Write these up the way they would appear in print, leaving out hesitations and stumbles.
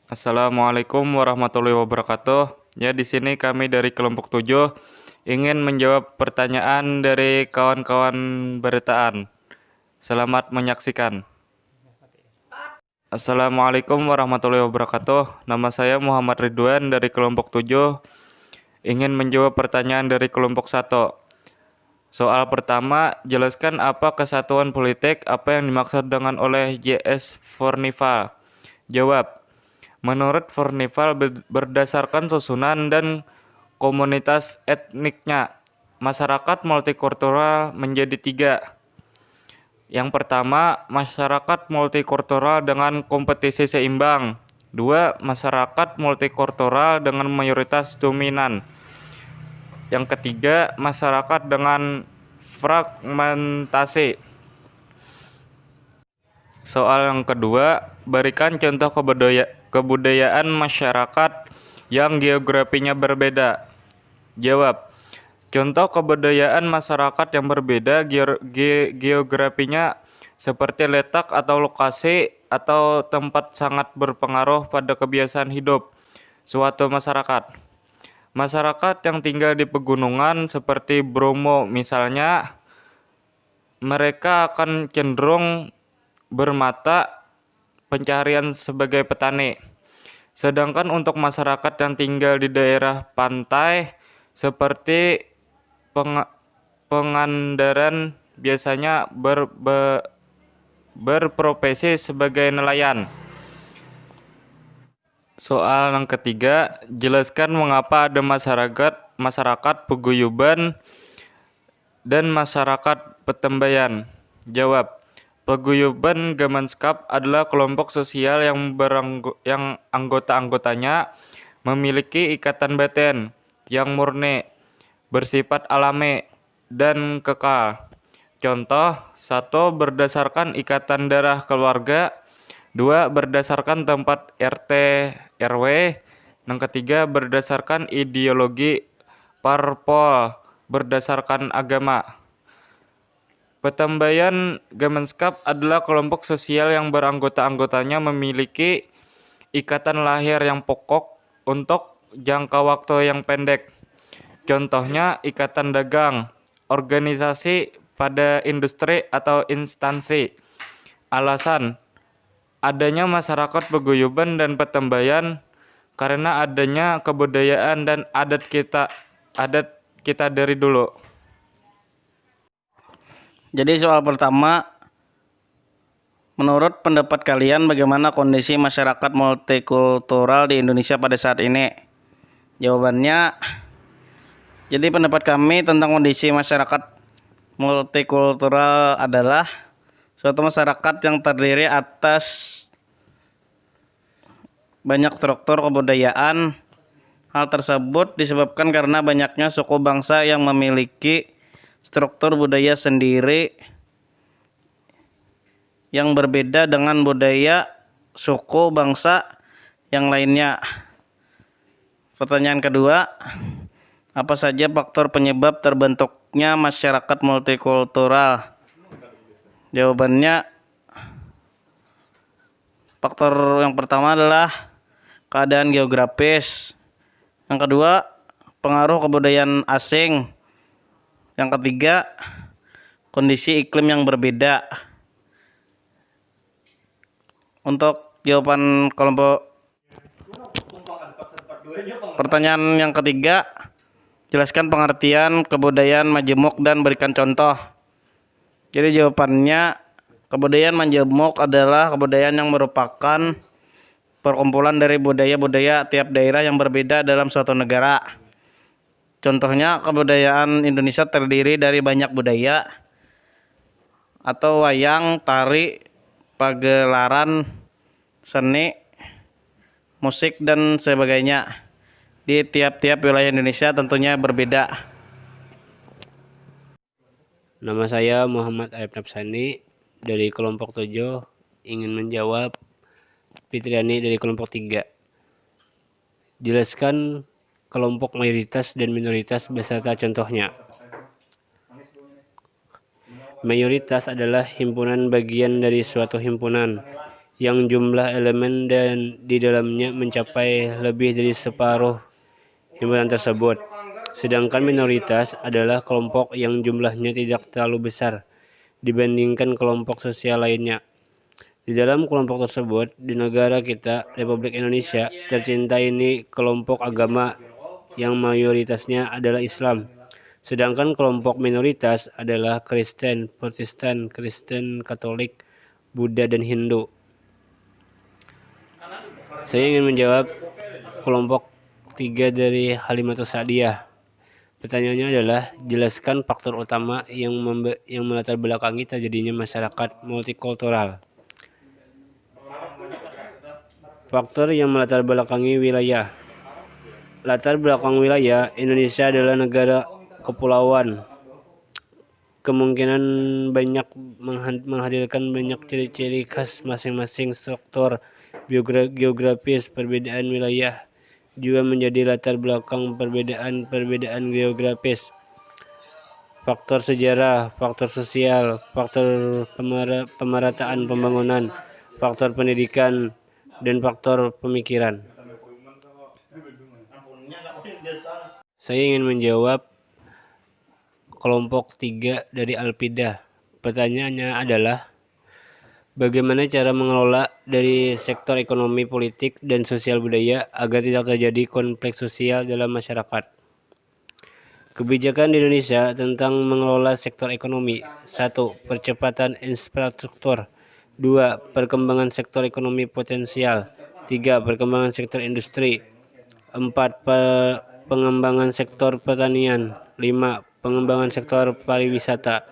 Assalamualaikum warahmatullahi wabarakatuh. Ya, di sini kami dari kelompok 7 ingin menjawab pertanyaan dari kawan-kawan beritaan. Selamat menyaksikan. Assalamualaikum warahmatullahi wabarakatuh. Nama saya Muhammad Ridwan dari kelompok 7 ingin menjawab pertanyaan dari kelompok 1. Soal pertama, jelaskan apa kesatuan politik, apa yang dimaksud dengan oleh J.S. Fornival. Jawab. Menurut Fornival, berdasarkan susunan dan komunitas etniknya, masyarakat multikultural menjadi 3. Yang pertama, masyarakat multikultural dengan kompetisi seimbang. 2. Masyarakat multikultural dengan mayoritas dominan. Yang ketiga, masyarakat dengan fragmentasi. Soal yang kedua, berikan contoh kebudayaan masyarakat yang geografinya berbeda. Jawab. Contoh kebudayaan masyarakat yang berbeda geografinya seperti letak atau lokasi atau tempat sangat berpengaruh pada kebiasaan hidup suatu masyarakat. Masyarakat yang tinggal di pegunungan seperti Bromo misalnya, mereka akan cenderung bermata pencaharian sebagai petani. Sedangkan untuk masyarakat yang tinggal di daerah pantai seperti Pangandaran biasanya berprofesi sebagai nelayan. Soal yang ketiga, jelaskan mengapa ada masyarakat paguyuban dan masyarakat petembayan. Jawab. Paguyuban Gamanskap adalah kelompok sosial yang anggota-anggotanya memiliki ikatan batin yang murni, bersifat alami, dan kekal. Contoh, 1. Berdasarkan ikatan darah keluarga. 2. Berdasarkan tempat RT RW. Yang ketiga, berdasarkan ideologi parpol, berdasarkan agama. Petembayan Gamanskap adalah kelompok sosial yang beranggota-anggotanya memiliki ikatan lahir yang pokok untuk jangka waktu yang pendek. Contohnya ikatan dagang, organisasi pada industri atau instansi. Alasan adanya masyarakat paguyuban dan petembayan karena adanya kebudayaan dan adat kita dari dulu. Jadi soal pertama, menurut pendapat kalian bagaimana kondisi masyarakat multikultural di Indonesia pada saat ini? Jawabannya, jadi pendapat kami tentang kondisi masyarakat multikultural adalah suatu masyarakat yang terdiri atas banyak struktur kebudayaan. Hal tersebut disebabkan karena banyaknya suku bangsa yang memiliki struktur budaya sendiri yang berbeda dengan budaya suku bangsa yang lainnya. Pertanyaan kedua, apa saja faktor penyebab terbentuknya masyarakat multikultural? Jawabannya, faktor yang pertama adalah keadaan geografis. Yang kedua, pengaruh kebudayaan asing. Yang ketiga, kondisi iklim yang berbeda. Untuk jawaban kelompok pertanyaan yang ketiga, jelaskan pengertian kebudayaan majemuk dan berikan contoh. Jadi jawabannya, kebudayaan majemuk adalah kebudayaan yang merupakan perkumpulan dari budaya-budaya tiap daerah yang berbeda dalam suatu negara. Contohnya, kebudayaan Indonesia terdiri dari banyak budaya atau wayang, tari, pagelaran, seni, musik, dan sebagainya. Di tiap-tiap wilayah Indonesia tentunya berbeda. Nama saya Muhammad Arif Nafsani dari kelompok 7 ingin menjawab Fitriani dari kelompok 3. Jelaskan kelompok mayoritas dan minoritas beserta contohnya. Mayoritas adalah himpunan bagian dari suatu himpunan yang jumlah elemen dan di dalamnya mencapai lebih dari separuh himpunan tersebut. Sedangkan minoritas adalah kelompok yang jumlahnya tidak terlalu besar dibandingkan kelompok sosial lainnya. Di dalam kelompok tersebut, di negara kita, Republik Indonesia, tercinta ini kelompok agama yang mayoritasnya adalah Islam. Sedangkan kelompok minoritas adalah Kristen, Protestan, Kristen Katolik, Buddha, dan Hindu. Saya ingin menjawab kelompok 3 dari Halimatus Sa'diyah. Pertanyaannya adalah, jelaskan faktor utama yang melatar belakangi terjadinya masyarakat multikultural. Faktor yang melatar belakangi wilayah. Latar belakang wilayah, Indonesia adalah negara kepulauan. Kemungkinan banyak menghadirkan banyak ciri-ciri khas masing-masing struktur geografis. Perbedaan wilayah juga menjadi latar belakang perbedaan geografis. Faktor sejarah, faktor sosial, faktor pemerataan pembangunan, faktor pendidikan, dan faktor pemikiran. Saya ingin menjawab kelompok 3 dari Alpida. Pertanyaannya adalah, bagaimana cara mengelola dari sektor ekonomi, politik, dan sosial budaya agar tidak terjadi konflik sosial dalam masyarakat? Kebijakan di Indonesia tentang mengelola sektor ekonomi. 1. Percepatan infrastruktur. 2. Perkembangan sektor ekonomi potensial. 3. Perkembangan sektor industri. 4. Pengembangan sektor pertanian. 5. Pengembangan sektor pariwisata.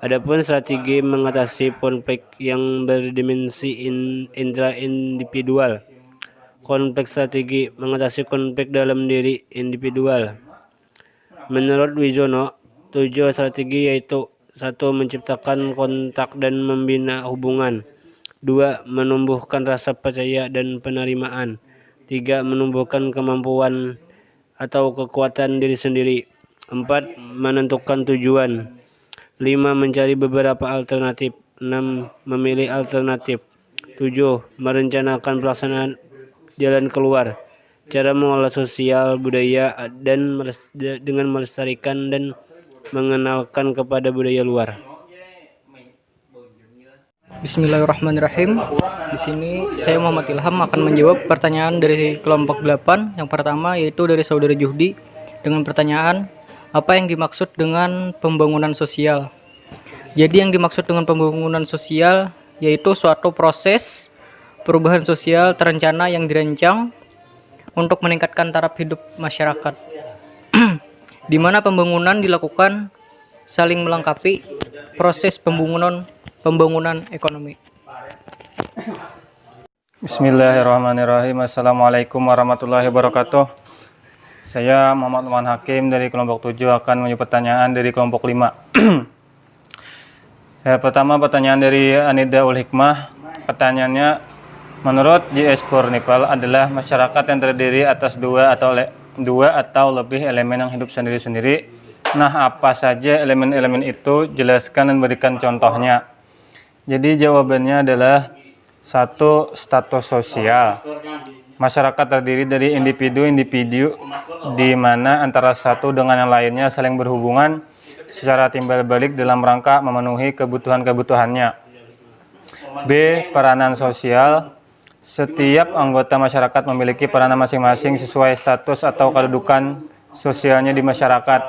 Adapun strategi mengatasi konflik yang berdimensi intra-individual. Konflik strategi mengatasi konflik dalam diri individual. Menurut Wijono, 7 strategi yaitu: 1. Menciptakan kontak dan membina hubungan. 2. Menumbuhkan rasa percaya dan penerimaan. 3. Menumbuhkan kemampuan atau kekuatan diri sendiri. 4. Menentukan tujuan. 5. Mencari beberapa alternatif. 6. Memilih alternatif. 7. Merencanakan pelaksanaan jalan keluar. Cara mengelola sosial budaya dan dengan melestarikan dan mengenalkan kepada budaya luar. Bismillahirrahmanirrahim. Di sini saya Muhammad Ilham akan menjawab pertanyaan dari kelompok 8. Yang pertama yaitu dari saudara Juhdi dengan pertanyaan, apa yang dimaksud dengan pembangunan sosial? Jadi yang dimaksud dengan pembangunan sosial yaitu suatu proses perubahan sosial terencana yang dirancang untuk meningkatkan taraf hidup masyarakat, di mana pembangunan dilakukan saling melengkapi proses pembangunan ekonomi. Bismillahirrahmanirrahim. Assalamualaikum warahmatullahi wabarakatuh. Saya Muhammad Numan Hakim dari kelompok 7 akan menjawab pertanyaan dari kelompok 5. Pertama, pertanyaan dari Anida Ul Hikmah. Pertanyaannya, menurut J.S. Purnipal adalah masyarakat yang terdiri atas dua atau lebih elemen yang hidup sendiri-sendiri. Nah, apa saja elemen-elemen itu? Jelaskan dan berikan contohnya. Jadi jawabannya adalah 1. Status sosial. Masyarakat terdiri dari individu-individu di mana antara satu dengan yang lainnya saling berhubungan secara timbal balik dalam rangka memenuhi kebutuhan-kebutuhannya. B. Peranan sosial. Setiap anggota masyarakat memiliki peranan masing-masing sesuai status atau kedudukan sosialnya di masyarakat.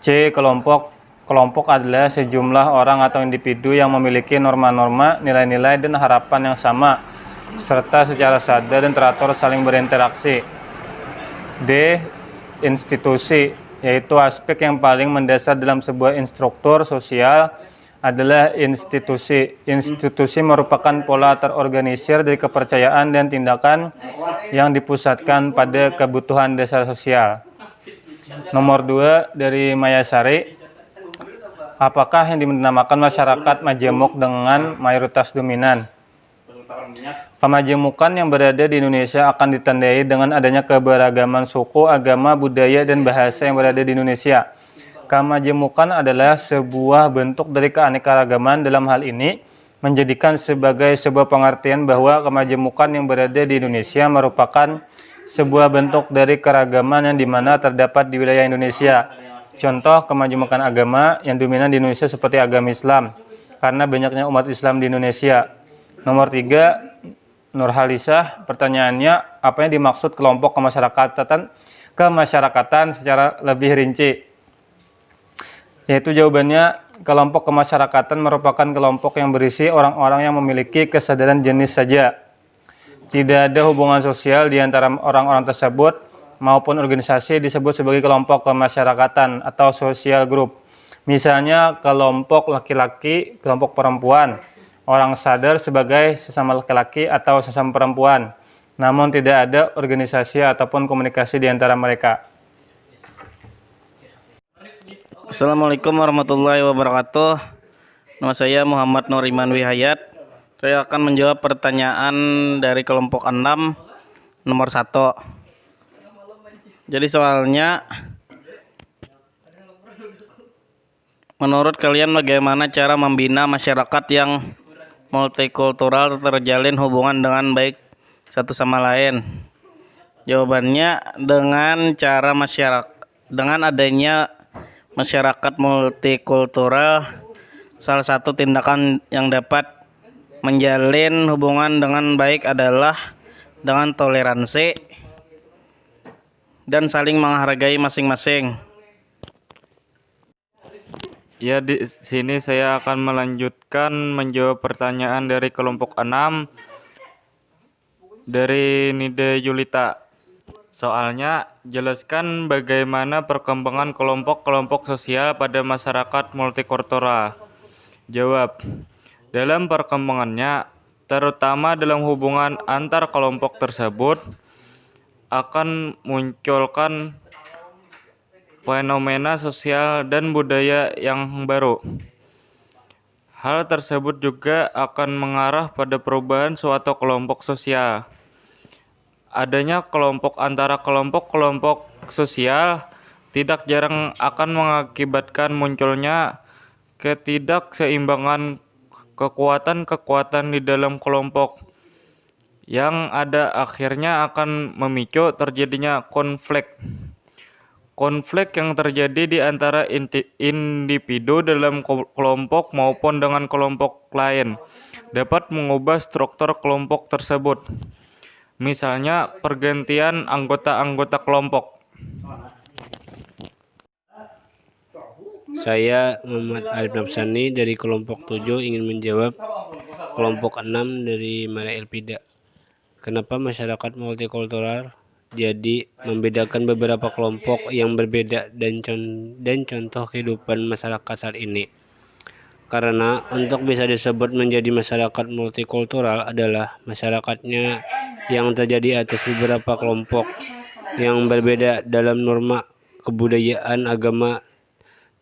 C. Kelompok. Kelompok adalah sejumlah orang atau individu yang memiliki norma-norma, nilai-nilai, dan harapan yang sama, serta secara sadar dan teratur saling berinteraksi. D. Institusi, yaitu aspek yang paling mendasar dalam sebuah struktur sosial adalah institusi. Institusi merupakan pola terorganisir dari kepercayaan dan tindakan yang dipusatkan pada kebutuhan dasar sosial. Nomor 2 dari Mayasari, apakah yang dinamakan masyarakat majemuk dengan mayoritas dominan? Pemajemukan yang berada di Indonesia akan ditandai dengan adanya keberagaman suku, agama, budaya, dan bahasa yang berada di Indonesia. Kemajemukan adalah sebuah bentuk dari keanekaragaman. Dalam hal ini, menjadikan sebagai sebuah pengertian bahwa kemajemukan yang berada di Indonesia merupakan sebuah bentuk dari keragaman yang dimana terdapat di wilayah Indonesia. Contoh kemajemukan agama yang dominan di Indonesia seperti agama Islam, karena banyaknya umat Islam di Indonesia. Nomor 3, Nurhalisah, pertanyaannya, apa yang dimaksud kelompok kemasyarakatan secara lebih rinci? Yaitu jawabannya, kelompok kemasyarakatan merupakan kelompok yang berisi orang-orang yang memiliki kesadaran jenis saja. Tidak ada hubungan sosial di antara orang-orang tersebut maupun organisasi disebut sebagai kelompok kemasyarakatan atau social group. Misalnya kelompok laki-laki, kelompok perempuan. Orang sadar sebagai sesama laki-laki atau sesama perempuan. Namun tidak ada organisasi ataupun komunikasi di antara mereka. Assalamualaikum warahmatullahi wabarakatuh. Nama saya Muhammad Nur Iman Wihayat. Saya akan menjawab pertanyaan dari kelompok 6 nomor 1. Jadi soalnya, menurut kalian bagaimana cara membina masyarakat yang multikultural terjalin hubungan dengan baik satu sama lain? Jawabannya dengan adanya masyarakat multikultural, salah satu tindakan yang dapat menjalin hubungan dengan baik adalah dengan toleransi dan saling menghargai masing-masing. Ya, di sini saya akan melanjutkan menjawab pertanyaan dari kelompok 6 dari Nida Yulita. Soalnya, jelaskan bagaimana perkembangan kelompok-kelompok sosial pada masyarakat multikultural. Jawab, dalam perkembangannya, terutama dalam hubungan antar kelompok tersebut, akan munculkan fenomena sosial dan budaya yang baru. Hal tersebut juga akan mengarah pada perubahan suatu kelompok sosial. Adanya kelompok antara kelompok-kelompok sosial tidak jarang akan mengakibatkan munculnya ketidakseimbangan kekuatan-kekuatan di dalam kelompok yang ada akhirnya akan memicu terjadinya konflik. Konflik yang terjadi di antara individu dalam kelompok maupun dengan kelompok lain dapat mengubah struktur kelompok tersebut. Misalnya pergantian anggota-anggota kelompok. Saya Muhammad Arif Nafsani dari kelompok 7 ingin menjawab kelompok 6 dari Maria Elpida. Kenapa masyarakat multikultural jadi membedakan beberapa kelompok yang berbeda dan contoh kehidupan masyarakat saat ini? Karena untuk bisa disebut menjadi masyarakat multikultural adalah masyarakatnya yang terjadi atas beberapa kelompok yang berbeda dalam norma kebudayaan, agama,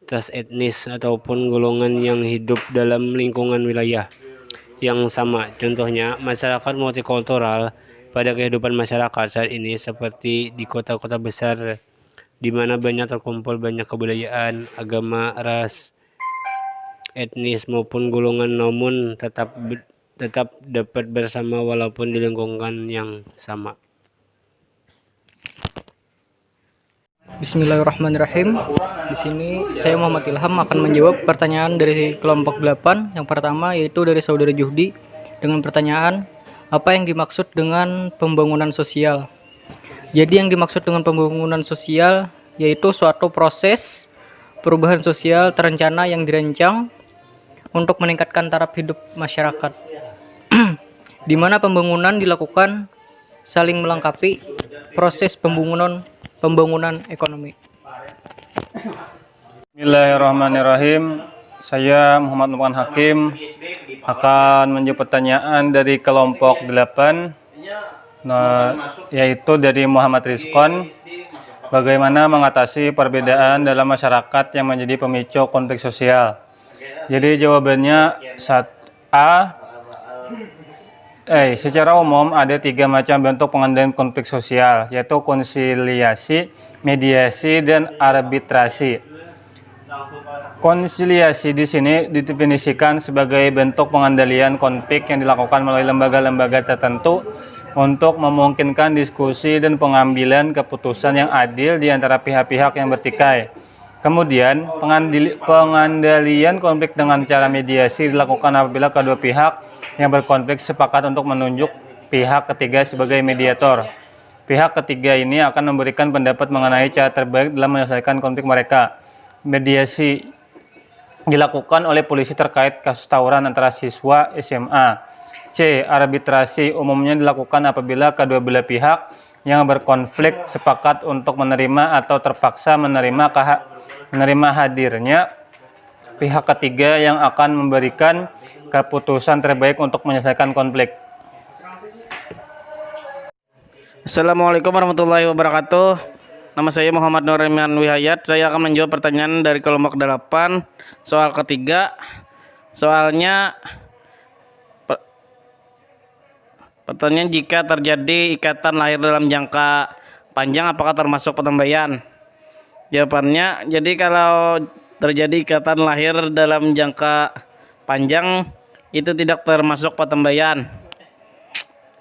ras etnis, ataupun golongan yang hidup dalam lingkungan wilayah yang sama. Contohnya, masyarakat multikultural pada kehidupan masyarakat saat ini seperti di kota-kota besar di mana banyak terkumpul banyak kebudayaan, agama, ras, etnis maupun golongan, namun tetap dapat bersama walaupun di lingkungan yang sama. Bismillahirrahmanirrahim. Di sini saya Muhammad Ilham akan menjawab pertanyaan dari kelompok 8. Yang pertama yaitu dari saudara Juhdi dengan pertanyaan, apa yang dimaksud dengan pembangunan sosial? Jadi yang dimaksud dengan pembangunan sosial yaitu suatu proses perubahan sosial terencana yang dirancang untuk meningkatkan taraf hidup masyarakat, di mana pembangunan dilakukan saling melengkapi proses pembangunan ekonomi. Bismillahirrahmanirrahim. Saya Muhammad Nurman Hakim akan menjawab pertanyaan dari kelompok 8, yaitu dari Muhammad Rizkon. Bagaimana mengatasi perbedaan dalam masyarakat yang menjadi pemicu konflik sosial? Jadi jawabannya secara umum ada 3 macam bentuk pengendalian konflik sosial, yaitu konsiliasi, mediasi, dan arbitrasi. Konsiliasi di sini didefinisikan sebagai bentuk pengendalian konflik yang dilakukan melalui lembaga-lembaga tertentu untuk memungkinkan diskusi dan pengambilan keputusan yang adil di antara pihak-pihak yang bertikai. Kemudian, pengandalian konflik dengan cara mediasi dilakukan apabila kedua pihak yang berkonflik sepakat untuk menunjuk pihak ketiga sebagai mediator. Pihak ketiga ini akan memberikan pendapat mengenai cara terbaik dalam menyelesaikan konflik mereka. Mediasi dilakukan oleh polisi terkait kasus tawuran antara siswa SMA. C. Arbitrasi umumnya dilakukan apabila kedua belah pihak yang berkonflik sepakat untuk menerima atau terpaksa menerima hadirnya pihak ketiga yang akan memberikan keputusan terbaik untuk menyelesaikan konflik. Assalamualaikum warahmatullahi wabarakatuh. Nama saya Muhammad Nuraiman Wihayat. Saya akan menjawab pertanyaan dari kelompok 8, soal ketiga. Soalnya pertanyaan, jika terjadi ikatan lahir dalam jangka panjang apakah termasuk pertembaian? Jawabannya, jadi kalau terjadi ikatan lahir dalam jangka panjang itu tidak termasuk pertembaian.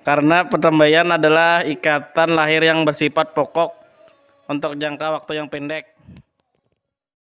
Karena pertembaian adalah ikatan lahir yang bersifat pokok untuk jangka waktu yang pendek.